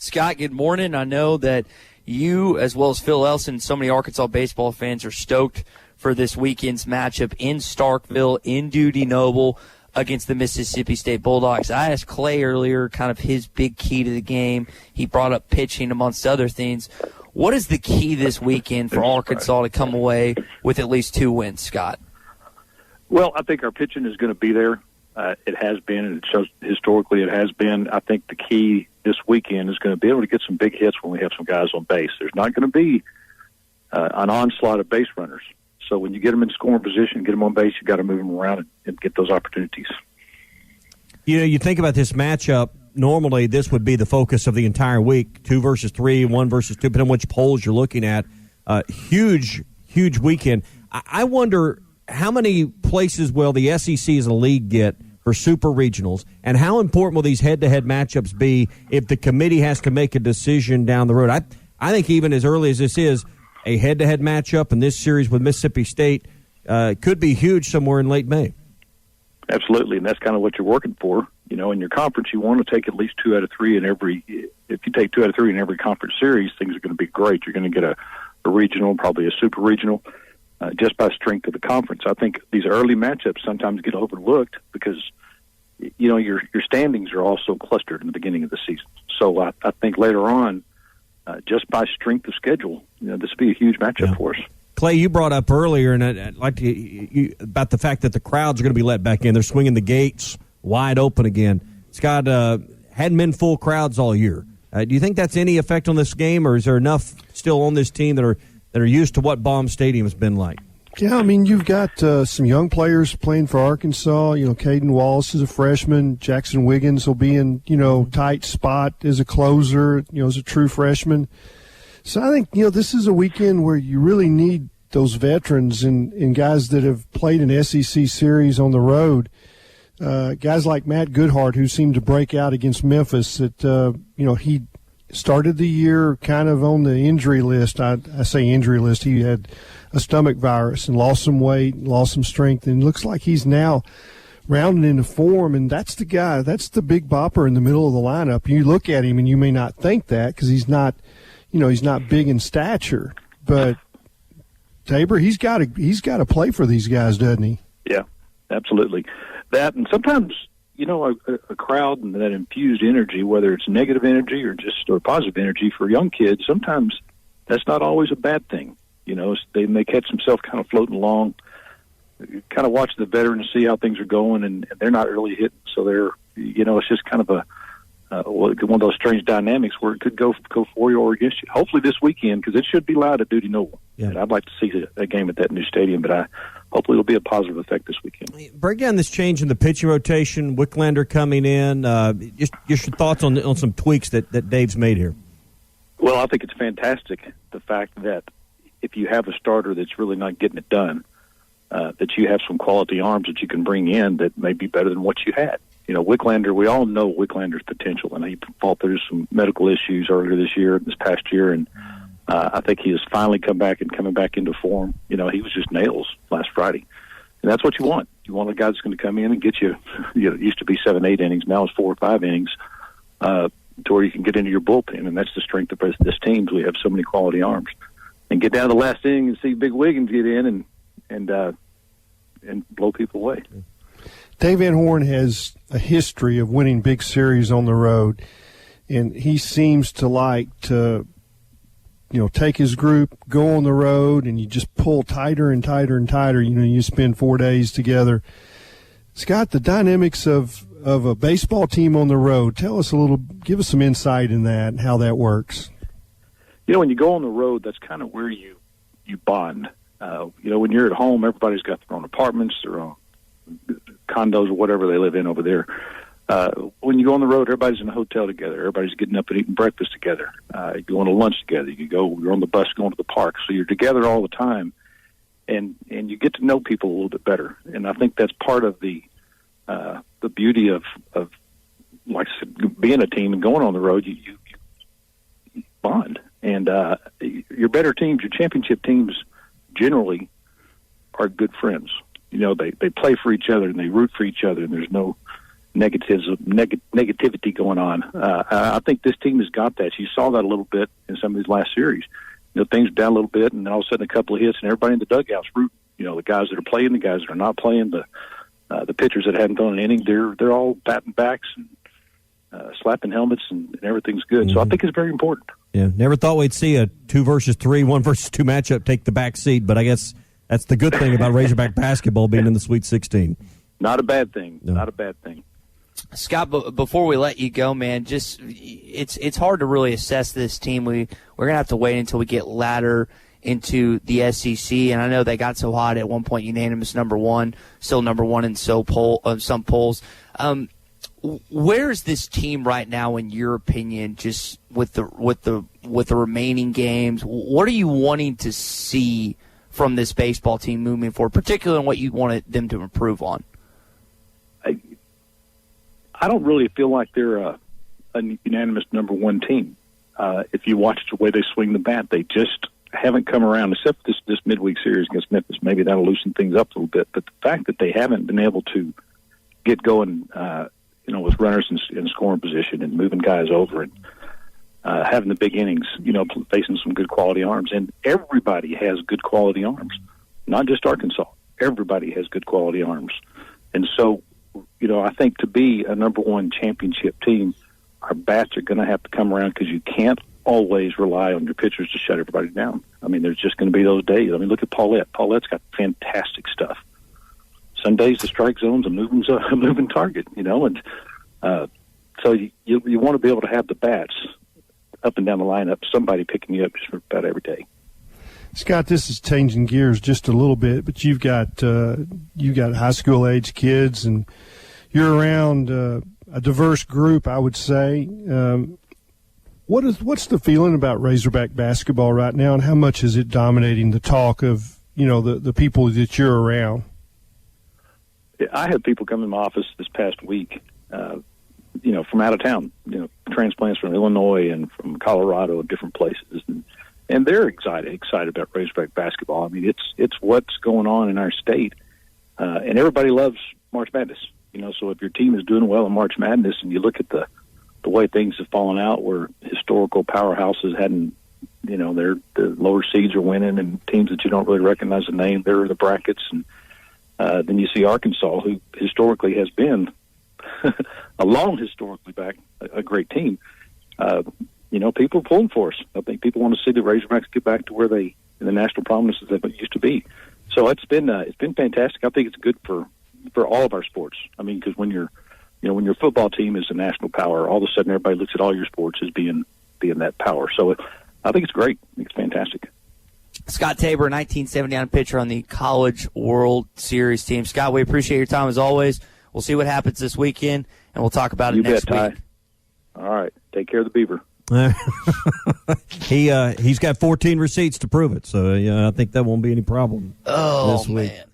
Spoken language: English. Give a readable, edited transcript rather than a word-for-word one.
Scott, good morning. I know that you, as well as Phil Elson, and so many Arkansas baseball fans are stoked for this weekend's matchup in Starkville, in Dudy Noble, against the Mississippi State Bulldogs. I asked Clay earlier kind of his big key to the game. He brought up pitching amongst other things. What is the key this weekend for Arkansas to come away with at least 2 wins, Scott? Well, I think our pitching is going to be there. It has been, and it shows historically it has been. I think the key this weekend is going to be able to get some big hits when we have some guys on base. There's not going to be an onslaught of base runners. So when you get them in scoring position, get them on base, you got to move them around and get those opportunities. You know, you think about this matchup, normally this would be the focus of the entire week, 2 versus 3, 1 versus 2, depending on which polls you're looking at. Huge weekend. I wonder how many places will the SEC as a league get for super regionals, and how important will these head-to-head matchups be if the committee has to make a decision down the road? I think even as early as this is, a head-to-head matchup in this series with Mississippi State could be huge somewhere in late May. Absolutely, and that's kind of what you're working for. You know, in your conference, you want to take at least 2 out of 3 in every. If you take 2 out of 3 in every conference series, things are going to be great. You're going to get a regional, probably a super regional, just by strength of the conference. I think these early matchups sometimes get overlooked because, you know, your standings are also clustered in the beginning of the season. So I think later on, just by strength of schedule, you know, this would be a huge matchup for us. Clay, you brought up earlier, and I'd like to about the fact that the crowds are going to be let back in. They're swinging the gates wide open again. Scott, hadn't been full crowds all year. Do you think that's any effect on this game, or is there enough still on this team that are used to what Baum Stadium has been like? Yeah, I mean, you've got some young players playing for Arkansas. You know, Caden Wallace is a freshman. Jackson Wiggins will be in, you know, tight spot as a closer, you know, as a true freshman. So I think, you know, this is a weekend where you really need those veterans and guys that have played an SEC series on the road. Guys like Matt Goodhart, who seemed to break out against Memphis, that, you know, he started the year kind of on the injury list. I say injury list. He had a stomach virus and lost some weight, lost some strength, and it looks like he's now rounding into form, and that's the guy. That's the big bopper in the middle of the lineup. You look at him, and you may not think that because he's not, you know, he's not big in stature, but Tabor, he's got to play for these guys, doesn't he? Yeah, absolutely. That, and sometimes, you know, a crowd and that infused energy, whether it's negative energy or positive energy for young kids, sometimes that's not always a bad thing. You know, they may catch themselves kind of floating along, kind of watch the veterans see how things are going, and they're not really hitting. So they're, you know, it's just kind of one of those strange dynamics where it could go for you or against you. Hopefully this weekend, because it should be loud at Dudy Noble. Yeah. And I'd like to see a game at that new stadium, but hopefully it'll be a positive effect this weekend. Break down this change in the pitching rotation, Wicklander coming in. Just your thoughts on some tweaks that Dave's made here. Well, I think it's fantastic, the fact that if you have a starter that's really not getting it done, that you have some quality arms that you can bring in that may be better than what you had. You know, Wicklander, we all know Wicklander's potential, and he fought through some medical issues earlier this past year, and I think he has finally coming back into form. You know, he was just nails last Friday, and that's what you want. You want a guy that's going to come in and get you, you know, it used to be 7-8 innings, now it's 4 or 5 innings, to where you can get into your bullpen, and that's the strength of this team. We have so many quality arms. And get down to the last inning and see Big Wiggins get in and blow people away. Dave Van Horn has a history of winning big series on the road, and he seems to like to, you know, take his group, go on the road, and you just pull tighter and tighter and tighter. You know, you spend 4 days together. Scott, the dynamics of a baseball team on the road, give us some insight in that and how that works. You know, when you go on the road, that's kind of where you bond. You know, when you're at home, everybody's got their own apartments, their own condos, or whatever they live in over there. When you go on the road, everybody's in a hotel together. Everybody's getting up and eating breakfast together. You go on a lunch together. You're on the bus going to the park. So you're together all the time, and you get to know people a little bit better. And I think that's part of the beauty of like I said, being a team and going on the road. You bond. And your better teams, your championship teams, generally are good friends. You know, they play for each other and they root for each other, and there's no negativity going on. I think this team has got that. You saw that a little bit in some of these last series. Things are down a little bit, and then all of a sudden a couple of hits, and everybody in the dugout's rooting. The guys that are playing, the guys that are not playing, the pitchers that haven't thrown an inning, they're all batting backs and slapping helmets, and everything's good. Mm-hmm. So I think it's very important. Yeah, never thought we'd see a 2 versus 3, 1 versus 2 matchup take the back seat, but I guess that's the good thing about Razorback basketball being in the Sweet 16. Not a bad thing. No. Not a bad thing. Scott, before we let you go, man, it's hard to really assess this team. We're gonna have to wait until we get later into the SEC, and I know they got so hot at one point, unanimous number 1, still number 1 in some polls. Where is this team right now, in your opinion? Just with the remaining games, what are you wanting to see from this baseball team moving forward, particularly in what you wanted them to improve on? I don't really feel like they're a unanimous number 1 team. If you watch the way they swing the bat, they just haven't come around, except this midweek series against Memphis. Maybe that'll loosen things up a little bit. But the fact that they haven't been able to get going, with runners in scoring position and moving guys over and having the big innings, facing some good quality arms. And everybody has good quality arms, not just Arkansas. Everybody has good quality arms. And so, I think to be a number 1 championship team, our bats are going to have to come around, because you can't always rely on your pitchers to shut everybody down. I mean, there's just going to be those days. I mean, look at Paulette. Paulette's got fantastic stuff. Some days the strike zone's a moving target, and so you want to be able to have the bats up and down the lineup, somebody picking you up just about every day. Scott, this is changing gears just a little bit, but you've got high school age kids, and you're around a diverse group, I would say. What's the feeling about Razorback basketball right now, and how much is it dominating the talk of the people that you're around? I had people come in my office this past week, from out of town, transplants from Illinois and from Colorado and different places, and they're excited about Razorback basketball. I mean, it's what's going on in our state, and everybody loves March Madness. So if your team is doing well in March Madness, and you look at the way things have fallen out, where historical powerhouses hadn't, the lower seeds are winning, and teams that you don't really recognize the name, they're in the brackets, and then you see Arkansas, who historically has been historically back, a great team. People are pulling for us. I think people want to see the Razorbacks get back to where in the national prominence that they used to be. So it's been fantastic. I think it's good for all of our sports. I mean, because when your football team is a national power, all of a sudden everybody looks at all your sports as being that power. So I think it's great. I think it's fantastic. Scott Tabor, 1979 pitcher on the College World Series team. Scott, we appreciate your time as always. We'll see what happens this weekend, and we'll talk about it next week. All right. Take care of the Beaver. He's got 14 receipts to prove it, so I think that won't be any problem this week. Man.